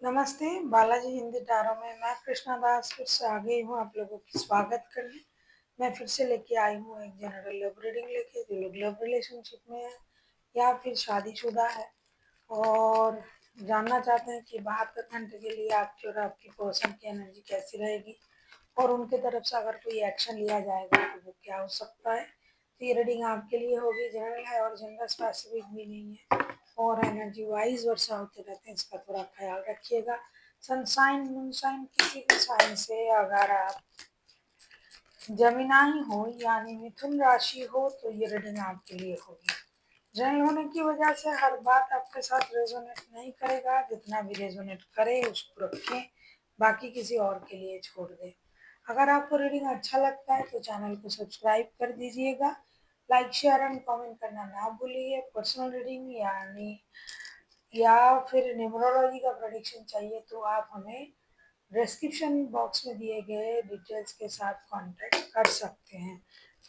नमस्ते, बालाजी हिंदी टारो में मैं कृष्णा दास फिर से आ गई हूँ आप लोगों की स्वागत करने। मैं फिर से लेके आई हूँ एक जनरल लव रीडिंग लेके, जो लोग लव रिलेशनशिप में है या फिर शादीशुदा है और जानना चाहते हैं कि 72 घंटे के लिए आपकी और आपकी पर्सन की एनर्जी कैसी रहेगी और उनके तरफ से अगर कोई एक्शन लिया जाएगा तो वो क्या हो सकता है। तो ये रीडिंग आपके लिए होगी, जनरल है और जेंडर स्पेसिफिक भी नहीं है और एनर्जी वाइज वर्षा होते रहते हैं, इसका थोड़ा ख्याल रखिएगा। सनशाइन मूनशाइन किसी भी साइन से अगर आप जमीनाई हो यानी मिथुन राशि हो तो ये रीडिंग आपके लिए होगी। जनरल होने की वजह से हर बात आपके साथ रेजोनेट नहीं करेगा, जितना भी रेजोनेट करे उसको रखें, बाकी किसी और के लिए छोड़ दें। अगर आपको रीडिंग अच्छा लगता है तो चैनल को सब्सक्राइब कर दीजिएगा, लाइक शेयर एंड कमेंट करना ना भूलिए। पर्सनल रीडिंग यानी या फिर न्यूमरोलॉजी का प्रेडिक्शन चाहिए तो आप हमें डिस्क्रिप्शन बॉक्स में दिए गए डिटेल्स के साथ कांटेक्ट कर सकते हैं।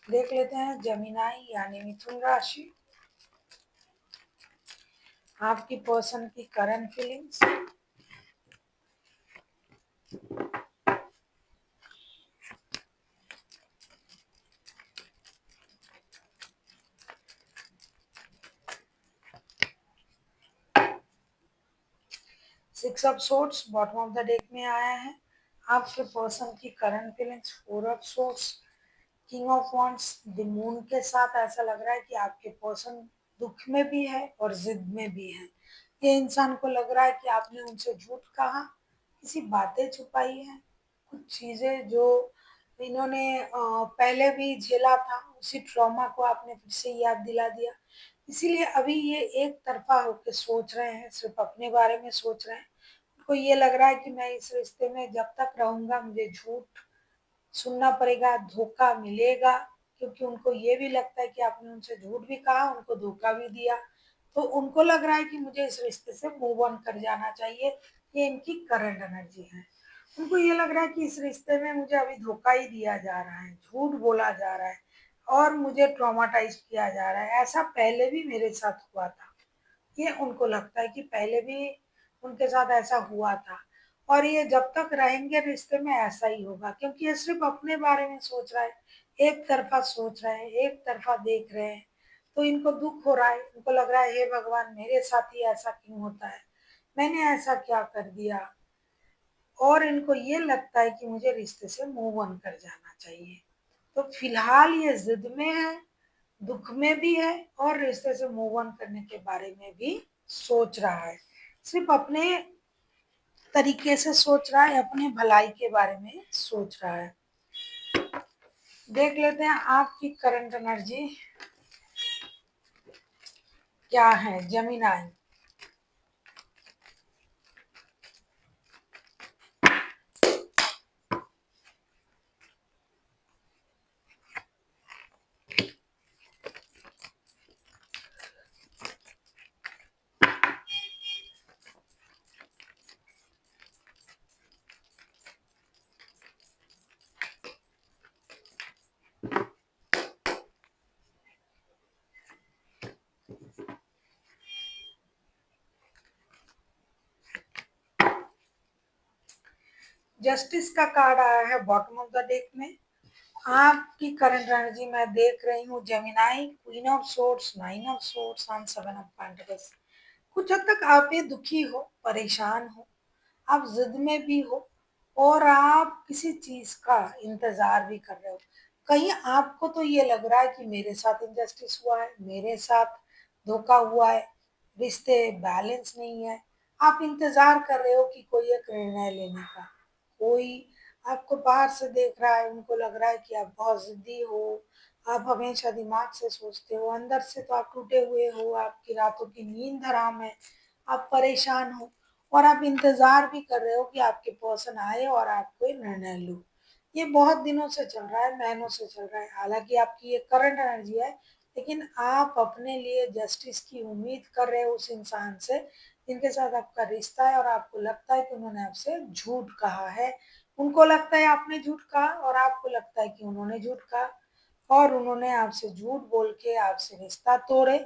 देख लेते हैं जमीनाई यानी मिथुन राशि, आपकी पर्सन की current feelings. 6 of sorts bottom of the deck में आया है। आपके पर्सन की current feelings 4 of sorts, king of wands, the moon के साथ ऐसा लग रहा है कि आपके पर्सन दुख में भी है और जिद में भी है। ये इंसान को लग रहा है कि आपने उनसे झूठ कहा, किसी बातें छुपाई हैं, कुछ चीजें जो इन्होंने पहले भी झेला था उसी ट्रॉमा को आपने फिर से याद दिला दिया। इसीलिए अभी ये एक तरफा होकर सोच रहे हैं, सिर्फ अपने बारे में सोच रहे हैं। उनको ये लग रहा है कि मैं इस रिश्ते में जब तक रहूंगा मुझे झूठ सुनना पड़ेगा, धोखा मिलेगा, क्योंकि उनको ये भी लगता है कि आपने उनसे झूठ भी कहा, उनको धोखा भी दिया। तो उनको लग रहा है कि मुझे इस रिश्ते से मूव ऑन कर जाना चाहिए। ये इनकी करंट एनर्जी है। उनको ये लग रहा है कि इस रिश्ते में मुझे अभी धोखा ही दिया जा रहा है, झूठ बोला जा रहा है और मुझे ट्रॉमाटाइज किया जा रहा है। ऐसा पहले भी मेरे साथ हुआ था। ये उनको लगता है कि पहले भी उनके साथ ऐसा हुआ था और ये जब तक रहेंगे रिश्ते में ऐसा ही होगा, क्योंकि ये सिर्फ अपने बारे में सोच रहा है, एक तरफा सोच रहे हैं, एक तरफा देख रहे हैं। तो इनको दुख हो रहा है, इनको लग रहा है हे भगवान मेरे साथ ही ऐसा क्यों होता है, मैंने ऐसा क्या कर दिया। और इनको ये लगता है कि मुझे रिश्ते से मूव ऑन कर जाना चाहिए। तो फिलहाल ये जिद में है, दुख में भी है और रिश्ते से मूव ऑन करने के बारे में भी सोच रहा है। सिर्फ अपने तरीके से सोच रहा है, अपने भलाई के बारे में सोच रहा है। देख लेते हैं आपकी करंट एनर्जी क्या है। जमीनाई, जस्टिस का कार्ड आया है बॉटम ऑफ द डेक में। आपकी करंट एनर्जी मैं देख रही हूँ जमीनाई, queen of swords, nine of swords and seven of pentacles. कुछ हद तक आप ये दुखी हो, परेशान हो, आप जिद में भी हो और आप किसी चीज का इंतजार भी कर रहे हो। कहीं आपको तो ये लग रहा है कि मेरे साथ इनजस्टिस हुआ है, मेरे साथ धोखा हुआ है, रिश्ते बैलेंस नहीं है। आप इंतजार कर रहे हो कि कोई एक निर्णय लेने का। कोई आपको बाहर से देख रहा है, उनको लग रहा है कि आप बहुत जिद्दी हो, आप हमेशा दिमाग से सोचते हो, अंदर से तो आप टूटे हुए हो, आपकी रातों की नींद हराम है, आप परेशान हो और आप इंतजार भी कर रहे हो कि आपके पर्सन आए और आप कोई निर्णय लो। ये बहुत दिनों से चल रहा है, महीनों से चल रहा है। हालांकि आपकी ये करंट एनर्जी है, लेकिन आप अपने लिए जस्टिस की उम्मीद कर रहे हो उस इंसान से जिनके साथ आपका रिश्ता है और आपको लगता है कि उन्होंने आपसे झूठ कहा है। उनको लगता है आपने झूठ कहा और आपको लगता है कि उन्होंने झूठ कहा और उन्होंने आपसे झूठ बोल के आपसे रिश्ता तोड़े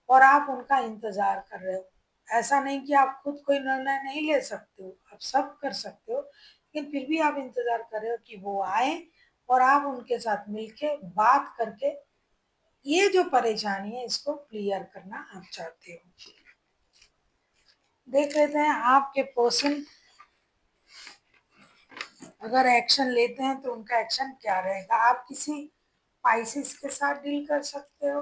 और आप उनका इंतजार कर रहे हो। ऐसा नहीं कि आप खुद कोई निर्णय नहीं ले सकते हो, आप सब कर सकते हो, लेकिन फिर भी आप इंतजार कर रहे हो कि वो आए और आप उनके साथ मिलके बात करके ये जो परेशानी है इसको क्लियर करना आप चाहते हो। देख लेते हैं आपके पर्सन अगर एक्शन लेते हैं तो उनका एक्शन क्या रहेगा। आप किसी पाइसिस के साथ डील कर सकते हो।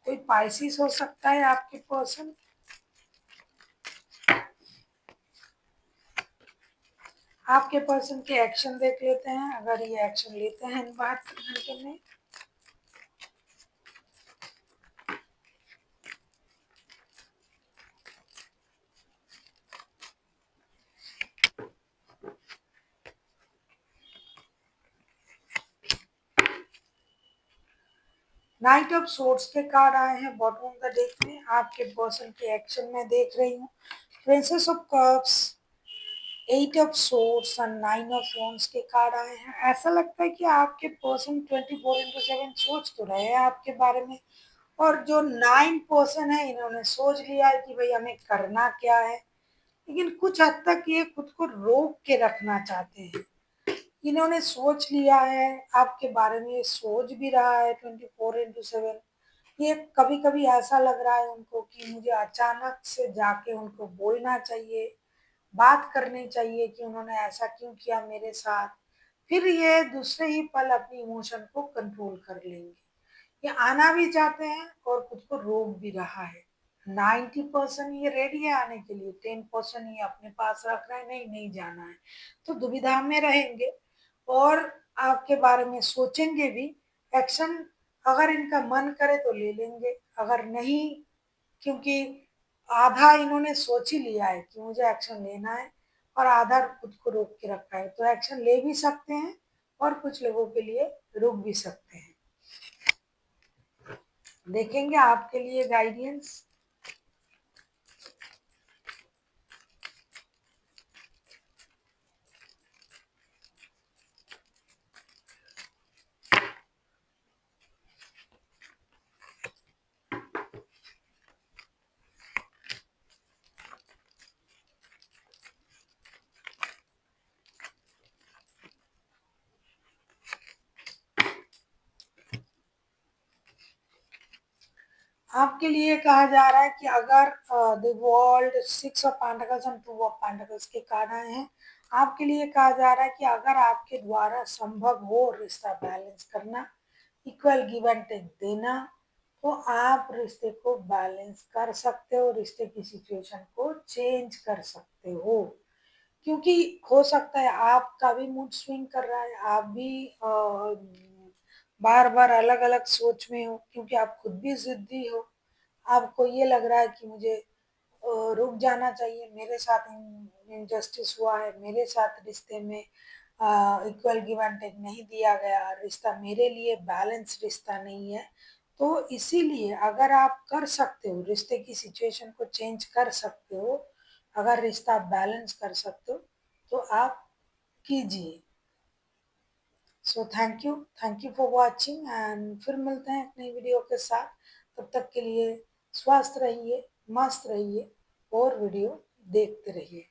कोई पाइसिस हो सकता है आपके पर्सन। आपके पर्सन के एक्शन देख लेते हैं, अगर ये एक्शन लेते हैं बात करने में। नाइट ऑफ सोर्ड्स के कार्ड आए हैं बॉटम ऑफ द डेक में। आपके पर्सन के एक्शन में देख रही हूँ princess of cups, eight of swords और नाइन ऑफ वॉन्ड्स के कार्ड आए हैं। ऐसा लगता है कि आपके पर्सन 24/7 सोच तो रहे हैं आपके बारे में, और जो 9 पर्सन है इन्होंने सोच लिया है कि भाई हमें करना क्या है, लेकिन कुछ हद तक ये खुद को रोक के रखना चाहते हैं। इन्होंने सोच लिया है आपके बारे में, ये सोच भी रहा है 24/7। ये कभी कभी ऐसा लग रहा है उनको कि मुझे अचानक से जाके उनको बोलना चाहिए, बात करनी चाहिए कि उन्होंने ऐसा क्यों किया मेरे साथ। फिर ये दूसरे ही पल अपनी इमोशन को कंट्रोल कर लेंगे। ये आना भी चाहते हैं और खुद को रोक भी रहा है। 90% ये रेडी है आने के लिए, 10% ये अपने पास रख रहा है, नहीं नहीं जाना है। तो दुविधा में रहेंगे और आपके बारे में सोचेंगे भी। एक्शन अगर इनका मन करे तो ले लेंगे, अगर नहीं, क्योंकि आधा इन्होंने सोच ही लिया है कि मुझे एक्शन लेना है और आधा खुद को रोक के रखा है, तो एक्शन ले भी सकते हैं और कुछ लोगों के लिए रुक भी सकते हैं। देखेंगे आपके लिए गाइडेंस। आपके लिए कहा जा रहा है कि अगर the world, 6 of pentacles and 2 of pentacles के कार्ड आए हैं, आपके लिए कहा जा रहा है कि अगर आपके द्वारा संभव हो रिश्ता बैलेंस करना, इक्वल गिव एंड टेक देना, तो आप रिश्ते को बैलेंस कर सकते हो, रिश्ते की सिचुएशन को चेंज कर सकते हो। क्योंकि हो सकता है आपका भी मूड स्विंग कर रहा है, आप भी बार बार अलग अलग सोच में हो, क्योंकि आप खुद भी जिद्दी हो। आपको ये लग रहा है कि मुझे रुक जाना चाहिए, मेरे साथ इनजस्टिस हुआ है, मेरे साथ रिश्ते में इक्वल गिव एंड टेक नहीं दिया गया, रिश्ता मेरे लिए बैलेंस रिश्ता नहीं है। तो इसीलिए अगर आप कर सकते हो, रिश्ते की सिचुएशन को चेंज कर सकते हो, अगर रिश्ता बैलेंस कर सकते हो, तो आप कीजिए। So thank you for watching and फिर मिलते हैं एक नई वीडियो के साथ। तब तक के लिए स्वस्थ रहिए, मस्त रहिए और वीडियो देखते रहिए।